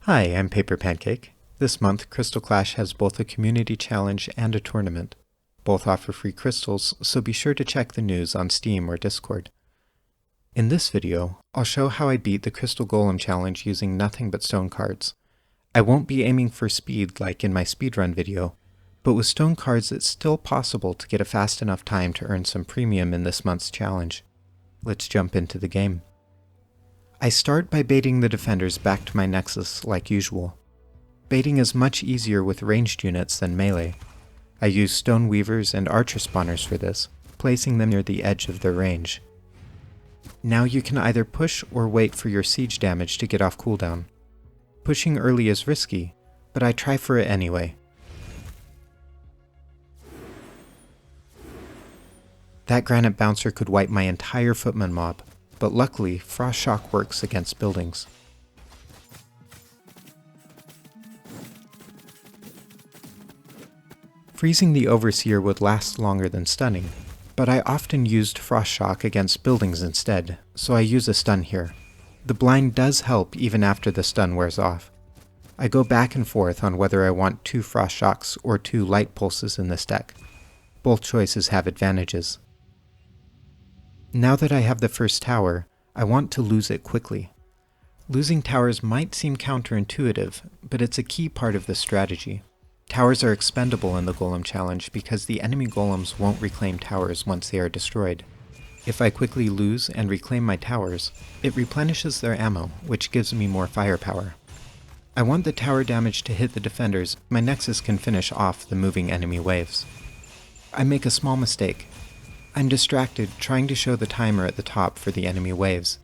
Hi, I'm Paper Pancake. This month, Crystal Clash has both a community challenge and a tournament. Both offer free crystals, so be sure to check the news on Steam or Discord. In this video, I'll show how I beat the Crystal Golem challenge using nothing but stone cards. I won't be aiming for speed like in my speedrun video, but with stone cards it's still possible to get a fast enough time to earn some premium in this month's challenge. Let's jump into the game. I start by baiting the defenders back to my nexus like usual. Baiting is much easier with ranged units than melee. I use stone weavers and archer spawners for this, placing them near the edge of their range. Now you can either push or wait for your siege damage to get off cooldown. Pushing early is risky, but I try for it anyway. That granite bouncer could wipe my entire footman mob, but luckily Frost Shock works against buildings. Freezing the Overseer would last longer than stunning, but I often used Frost Shock against buildings instead, so I use a stun here. The blind does help even after the stun wears off. I go back and forth on whether I want 2 Frost Shocks or 2 Light Pulses in this deck. Both choices have advantages. Now that I have the first tower, I want to lose it quickly. Losing towers might seem counterintuitive, but it's a key part of the strategy. Towers are expendable in the Golem challenge because the enemy golems won't reclaim towers once they are destroyed. If I quickly lose and reclaim my towers, it replenishes their ammo, which gives me more firepower. I want the tower damage to hit the defenders, my nexus can finish off the moving enemy waves. I make a small mistake. I'm distracted trying to show the timer at the top for the enemy waves.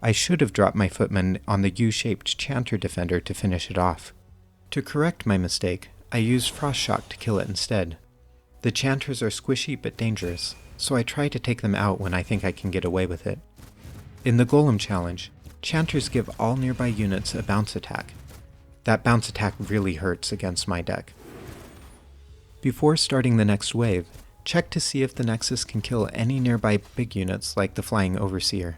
I should have dropped my footman on the U-shaped Chanter defender to finish it off. To correct my mistake, I used Frost Shock to kill it instead. The Chanters are squishy but dangerous, so I try to take them out when I think I can get away with it. In the Golem challenge, Chanters give all nearby units a bounce attack. That bounce attack really hurts against my deck. Before starting the next wave, check to see if the Nexus can kill any nearby big units like the Flying Overseer.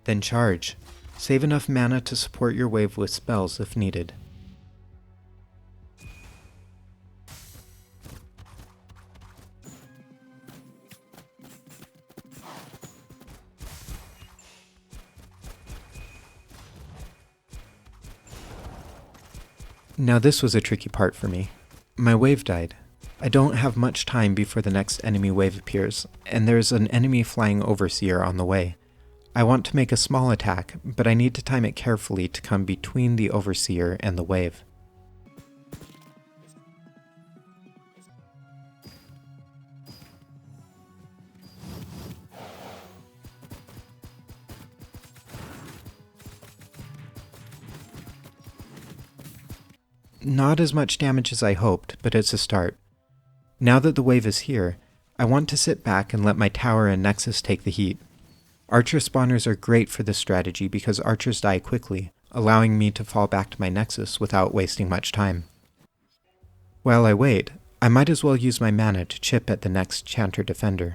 Then charge. Save enough mana to support your wave with spells if needed. Now this was a tricky part for me. My wave died. I don't have much time before the next enemy wave appears, and there's an enemy Flying Overseer on the way. I want to make a small attack, but I need to time it carefully to come between the Overseer and the wave. Not as much damage as I hoped, but it's a start. Now that the wave is here, I want to sit back and let my tower and nexus take the heat. Archer spawners are great for this strategy because archers die quickly, allowing me to fall back to my nexus without wasting much time. While I wait, I might as well use my mana to chip at the next Chanter defender.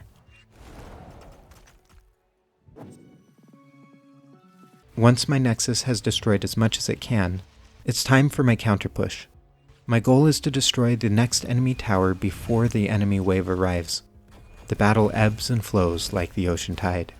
Once my nexus has destroyed as much as it can, it's time for my counter push. My goal is to destroy the next enemy tower before the enemy wave arrives. The battle ebbs and flows like the ocean tide.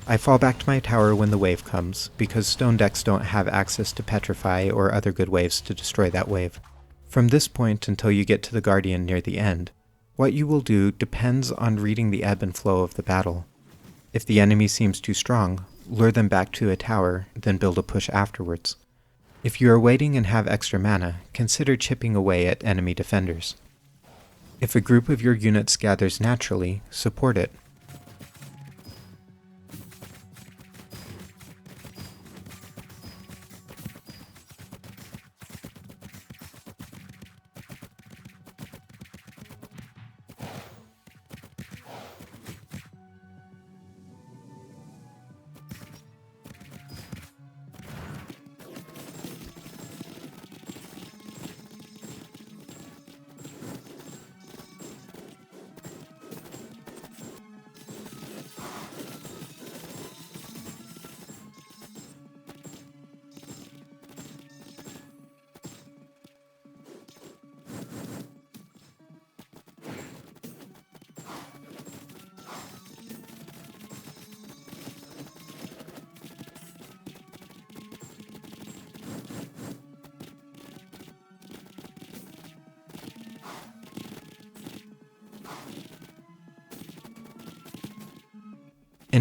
I fall back to my tower when the wave comes, because stone decks don't have access to petrify or other good waves to destroy that wave. From this point until you get to the Guardian near the end, what you will do depends on reading the ebb and flow of the battle. If the enemy seems too strong, lure them back to a tower, then build a push afterwards. If you are waiting and have extra mana, consider chipping away at enemy defenders. If a group of your units gathers naturally, support it.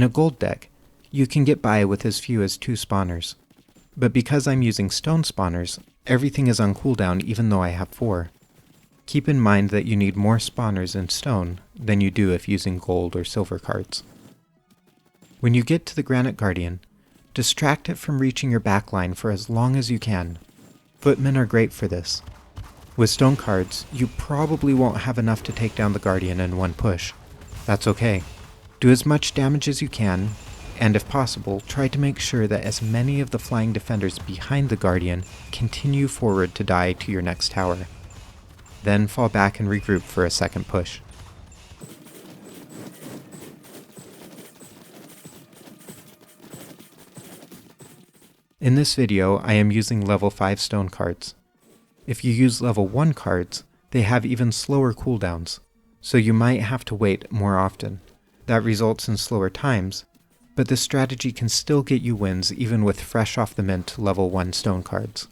In a gold deck, you can get by with as few as 2 spawners. But because I'm using stone spawners, everything is on cooldown even though I have 4. Keep in mind that you need more spawners in stone than you do if using gold or silver cards. When you get to the Granite Guardian, distract it from reaching your backline for as long as you can. Footmen are great for this. With stone cards, you probably won't have enough to take down the Guardian in one push. That's okay. Do as much damage as you can, and if possible, try to make sure that as many of the flying defenders behind the Guardian continue forward to die to your next tower. Then fall back and regroup for a second push. In this video, I am using level 5 stone cards. If you use level 1 cards, they have even slower cooldowns, so you might have to wait more often. That results in slower times, but this strategy can still get you wins even with fresh off the mint level 1 stone cards.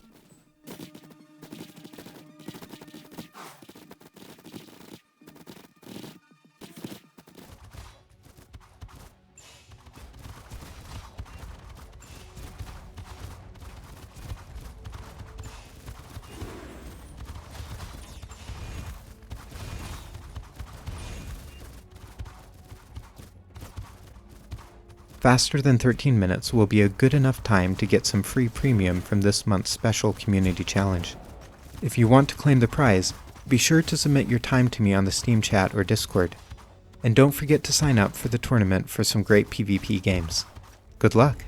Faster than 13 minutes will be a good enough time to get some free premium from this month's special community challenge. If you want to claim the prize, be sure to submit your time to me on the Steam chat or Discord. And don't forget to sign up for the tournament for some great PvP games. Good luck!